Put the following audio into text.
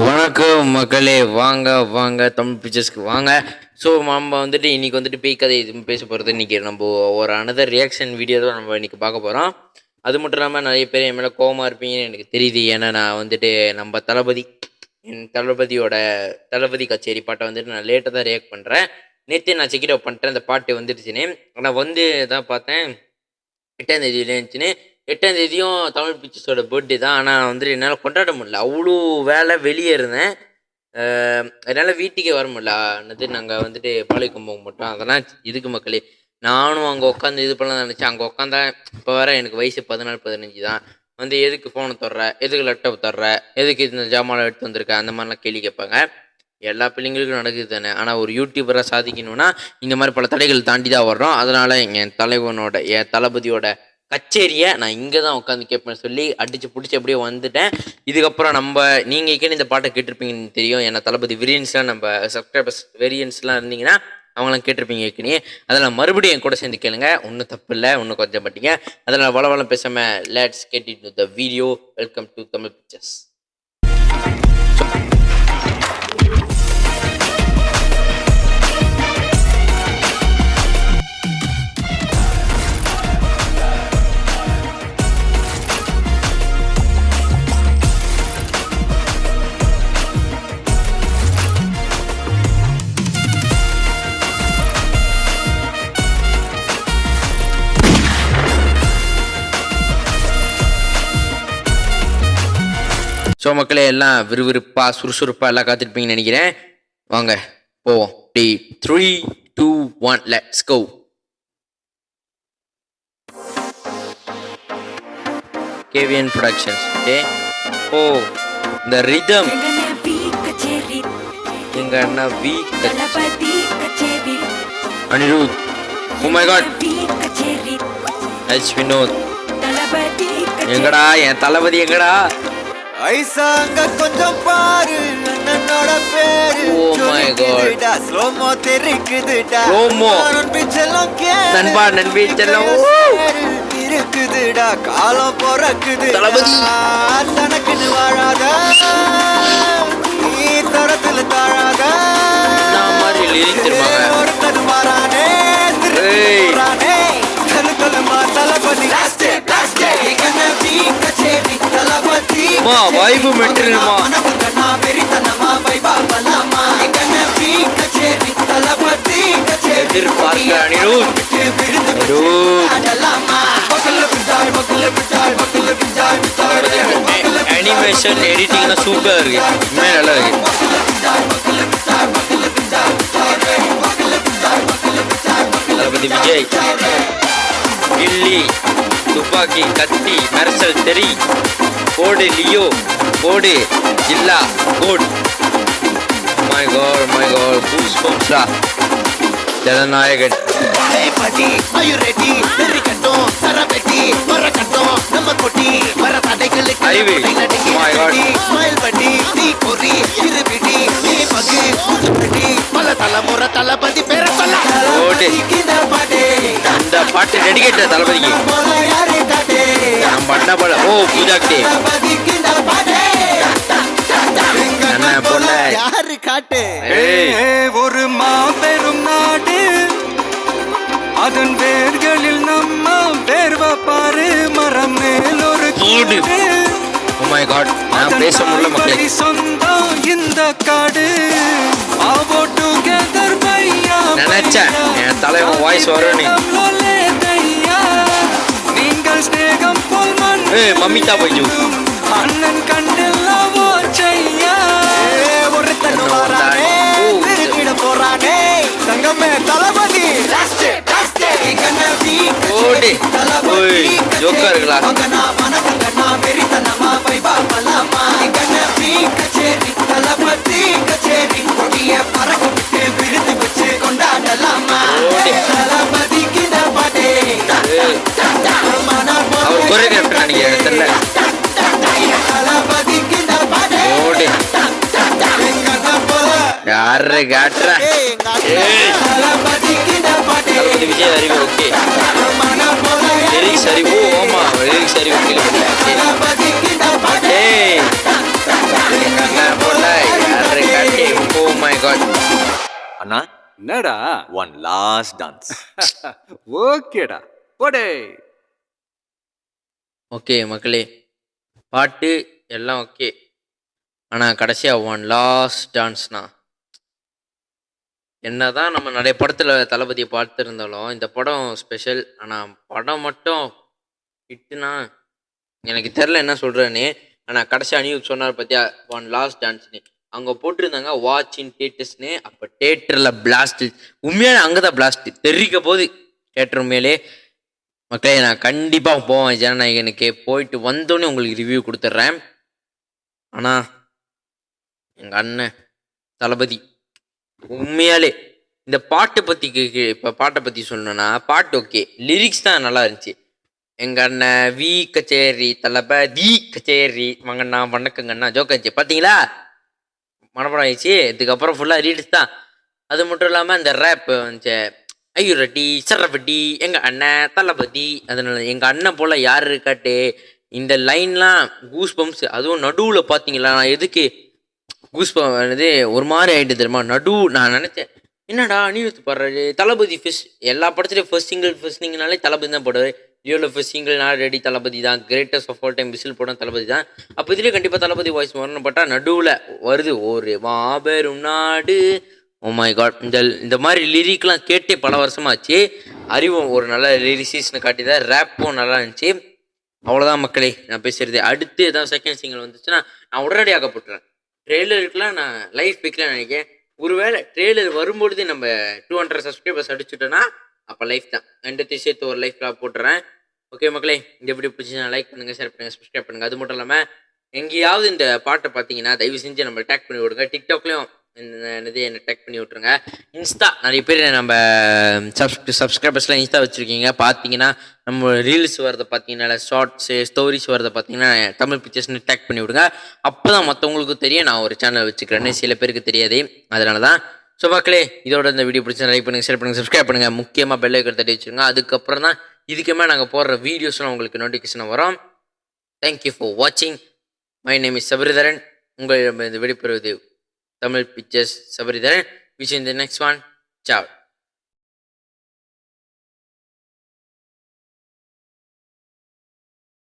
வணக்கம் மக்களே, வாங்க வாங்க தமிழ் பிக்சர்ஸ்க்கு வாங்க. ஸோ நம்ம வந்துட்டு இன்றைக்கி வந்துட்டு பேய் கதை இது பேச போகிறது. இன்றைக்கி நம்ம ஒரு அனதர் ரியாக்ஷன் வீடியோ தான் நம்ம இன்றைக்கி பார்க்க போகிறோம். அது மட்டும் இல்லாமல் நிறைய பேர் என் மேலே கோவமாக இருப்பீங்கன்னு எனக்கு தெரியுது. ஏன்னா நான் வந்துட்டு நம்ம என் தளபதி கச்சேரி பாட்டை வந்துட்டு நான் லேட்டாக தான் ரியாக்ட் பண்ணுறேன். நேற்று நான் செக் அவுட் பண்ணிட்டேன், அந்த பாட்டு வந்துடுச்சுன்னு. ஆனால் வந்து தான் பார்த்தேன் 8ஆம் தேதியில இருந்துச்சுன்னு. 8ஆம் தேதியும் தமிழ் பிக்சர்ஸோட பர்த்டே தான். ஆனால் வந்துட்டு என்னால் கொண்டாட முடியல, அவ்வளோ வேலை, வெளியே இருந்தேன். அதனால் வீட்டுக்கே வர முடியல. என்னது நாங்கள் வந்துட்டு பாளையக்கொம்பம் மட்டும் அதெல்லாம் இதுக்கு மக்களே. நானும் அங்கே உட்காந்து இது பண்ணலாம் நினச்சேன். அங்கே உட்காந்தா இப்போ வேறு எனக்கு வயசு 14-15 தான். வந்து எதுக்கு ஃபோனை தர்ற, எதுக்கு லேப்டாப் தர்ற, எதுக்கு இந்த ஜாமான் எடுத்து வந்திருக்க, அந்த மாதிரிலாம் கேள்வி கேட்பாங்க. எல்லா பிள்ளைங்களுக்கும் நடக்குது தானே. ஆனால் ஒரு யூடியூபராக சாதிக்கணும்னா இந்த மாதிரி பல தடைகள் தாண்டி தான் வர்றோம். அதனால் என் தளபதியோட கச்சேரியை நான் இங்கே தான் உட்காந்து கேட்பேன்னு சொல்லி அடித்து பிடிச்சி அப்படியே வந்துட்டேன். இதுக்கப்புறம் நீங்கள் இக்கே இந்த பாட்டை கேட்டிருப்பீங்கன்னு தெரியும். ஏன்னா தளபதி வெரியன்ஸ்லாம் நம்ம சப்ஸ்கிரைபர்ஸ் வெரியன்ஸ்லாம் இருந்தீங்கன்னா அவங்களாம் கேட்டிருப்பீங்க ஏற்கனவே. அதெல்லாம் மறுபடியும் என் கூட சேர்ந்து கேளுங்க, ஒன்றும் தப்பு இல்லை, ஒன்றும் கொஞ்சம் மாட்டீங்க. அதனால் வளவளம் பேசாமல் let's get into the video. Welcome to Tamil pictures. So மக்களே, எல்லாம் விறுவிறுப்பாக சுறுசுறுப்பாக எல்லாம் காத்திருப்பீங்கன்னு நினைக்கிறேன். வாங்க போவோம். 3, 2, 1 let's go. KVN productions. Okay. Oh, இந்த ரிதம் எங்க அண்ணா Anirudh. Oh my God. Vinoth. எங்கடா என் தளபதி, எங்கடா? ஐசாங்க கொஞ்சம் பாரு அண்ணனோட பேரு. Oh my God. ஸ்லோமோ தெரிக்குதுடா. ஸ்லோமோ. நண்பிச்செல்லாம் கேரு. நண்பா நண்பிச்செல்லாம் இருக்குதுடா. காலம் பொறக்குது. தளபதி தனக்குன்னு வாழாத, நீ தரத்துல தாழாத. நான் மாதிரி லிரிக் திரும்பாங்க. ஒருத்தன் மாறானே திருறானே. கலுமா தளபதி மா வைபு மெட்டீரியல்மா. எதிர்பார்க்க அனிருத். அனிமேஷன் எடிட்டிங்லாம் சூப்பராக இருக்கு, உண்மையாக நல்லா இருக்கு. தளபதி விஜய், கில்லி, துப்பாக்கி, கத்தி, மெர்சல், தெரி, போடு லியோ, போடு ஜில்லா, கோட். மை காட் பூஸ் பம்ப்ஸ்ரா. ஜனநாயகன். அறிவு. My God. ஓடு. இந்த பாட்டு டெடிகேட் தளபதிக்கு. நம்ம அண்ணா போல. ஓ பூஜாக்டே அண்ணா போல யாரு காட்டு. ஒரு மாபெரும் நாடு, அதன் வேர்களில் நம்ம வேர்வ பாரு. மரம் மேல் ஒரு கூடு. Oh my God. நான் பேச முடியல மக்களே. சொந்தம் இந்த காடு. நினைச்சேன் என் தலைவன் வாய்ஸ் வரும்னு. நீங்கள் ஸ்நேகம் போல் மண். மம்மிதா பைஜு. அண்ணன் கண்டெல்லாவோ செய்யா. ஒருத்தன் வரானே திருக்கிட போறானே. தங்கமே தளபதி. ஓடி. ஓய் ஜோக்கர்களா. அவர் கொரியோகிராஃபர் நினைக்கிறேன், தெரியல. ஓடி. யாரு காட்டுறா? தளபதி விஜய் அறிவு. ஓகே. லிரிக்ஸ் அறிவு. ஓமா லிரிக்ஸ் அறிவு. கண்ண போல அண்ணா என்னடா ஒன் லாஸ்ட் டான்ஸ். ஓகேடா போடே. ஓகே மக்களே, பாட்டு எல்லாம் ஓகே. ஆனால் கடைசியாக ஒன் லாஸ்ட் டான்ஸ்னா, என்னதான் நம்ம நிறைய படத்தில் தளபதியை பார்த்துருந்தாலும் இந்த படம் ஸ்பெஷல். ஆனால் படம் மட்டும் ஹிட்டுனா எனக்கு தெரில என்ன சொல்கிறேன்னு. ஆனால் கடைசி அனிருத் சொன்னார் பார்த்தியா ஒன் லாஸ்ட் டான்ஸ்னு, அங்கே போட்டிருந்தாங்க வாட்ச் இன் தேட்டர்ஸ்னு. அப்போ தேட்டரில் பிளாஸ்ட், உண்மையான அங்கே தான் பிளாஸ்ட் தெரிவிக்க போகுது தேட்டர் உண்மையிலே. மக்களே நான் கண்டிப்பாக போவேன் ஜனநாயகனுக்கு, போயிட்டு வந்தோடனே உங்களுக்கு ரிவ்யூ கொடுத்துட்றேன். ஆனால் எங்கள் அண்ணன் தளபதி உண்மையாலே இந்த பாட்டை பற்றி இப்போ பாட்டை பற்றி சொல்லணும்னா, பாட்டு ஓகே, லிரிக்ஸ் தான் நல்லா இருந்துச்சு. எங்கள் அண்ணன் வி கச்சேரி தளபதி கச்சேரி மங்கண்ணா வணக்கங்கண்ணா ஜோக் ஆச்சு பார்த்தீங்களா, மனப்படம் ஆயிடுச்சு. இதுக்கப்புறம் ஃபுல்லாக ரீல்ஸ் தான். அது மட்டும் இல்லாமல் இந்த ரேப் வந்துச்சு, ஐயோ ரெட்டி சரவட்டி எங்கள் அண்ணன் தளபதி. அதனால எங்கள் அண்ணன் போல் யார் இருக்காட்டு இந்த லைன்லாம் கூஸ் பம்ப்ஸ். அதுவும் நடுவில் பார்த்தீங்களா, நான் எதுக்கு கூஸ் பம்ப் ஒரு மாதிரி ஆகிட்டு தெரியுமா நான் நினச்சேன் என்னடா அனிருத் பாடுறாரு தளபதி ஃபர்ஸ்ட், எல்லா படத்துலையும் ஃபர்ஸ்ட் சிங்கிள்னாலே தளபதி தான் போடுவார். லியோவில் ஃபர்ஸ்ட் சிங்கிள் நான் ரெடி தளபதி தான், greatest of all time whistle போட தளபதி தான். அப்போ இதுலேயே கண்டிப்பாக தளபதி வாய்ஸ் வரணும்னு பார்த்தா நடுவில் வருது ஒரு மாபெரும் நாடு. ஓ மை காட், இந்த மாதிரி லிரிக்லாம் கேட்டே பல வருஷமாச்சு. அறிவும் ஒரு நல்ல லிரிசிஸ்னு காட்டி தான், ரேப்பும் நல்லா இருந்துச்சு. அவ்வளோதான் மக்களே நான் பேசுகிறது. அடுத்து ஏதாவது செகண்ட் சிங்கிள் வந்துச்சுன்னா நான் உடனடியாக போட்டுறேன். ட்ரெய்லருக்குலாம் நான் லைவ் பிக்லாம் நினைக்கிறேன். ஒருவேளை ட்ரெய்லர் வரும்பொழுது நம்ம 200 சப்ஸ்கிரைபர்ஸ் அடிச்சுட்டோன்னா அப்போ லைஃப் தான், ரெண்டுத்தையும் சேர்த்து ஒரு லைஃப்லாம் போட்டுறேன். ஓகே மக்களே, இந்த வீடியோ பிடிச்சினா லைக் பண்ணுங்கள், ஷேர் பண்ணுங்கள், சப்ஸ்கிரைப் பண்ணுங்கள். அது மட்டும் இல்லாமல் எங்கேயாவது இந்த பாட்டை பார்த்தீங்கன்னா தயவு செஞ்சு நம்ம டேக் பண்ணி விடுங்க. டிக்டாக்லேயும் என்னை டேக் பண்ணி விட்ருங்க. இன்ஸ்டா நிறைய பேர் நம்ம சப்ஸ்கிரைபர்ஸ்லாம் இன்ஸ்டா வச்சுருக்கீங்க. பார்த்தீங்கன்னா நம்ம ரீல்ஸ் வரதை பார்த்தீங்கன்னா, ஷார்ட்ஸு ஸ்டோரிஸ் வரதை பார்த்தீங்கன்னா தமிழ் பிக்சர்ஸ்னு டேக் பண்ணி விடுங்க. அப்போ தான் மற்றவங்களுக்கும் தெரியும் நான் ஒரு சேனல் வச்சுக்கிறேன்னு, சில பேருக்கு தெரியாது. அதனால தான். ஸோ மக்களே, இதோட இந்த வீடியோ பிடிச்சா லைக் பண்ணுங்கள், ஷேர் பண்ணுங்கள், சப்ஸ்கிரைப் பண்ணுங்கள். முக்கியமாக பெல் ஐக்கன் தட்டி வச்சுருங்க. அதுக்கப்புறம் தான் இதுக்குமே நாங்கள் போடுற வீடியோஸ்லாம் உங்களுக்கு நோட்டிஃபிகேஷன் வரும். தேங்க்யூ ஃபார் வாட்சிங். My name is Sabaridharan. உங்களிடம் இந்த வெளிப்படுவது Tamil pictures Sabaridharan. Wish in the next one. Ciao.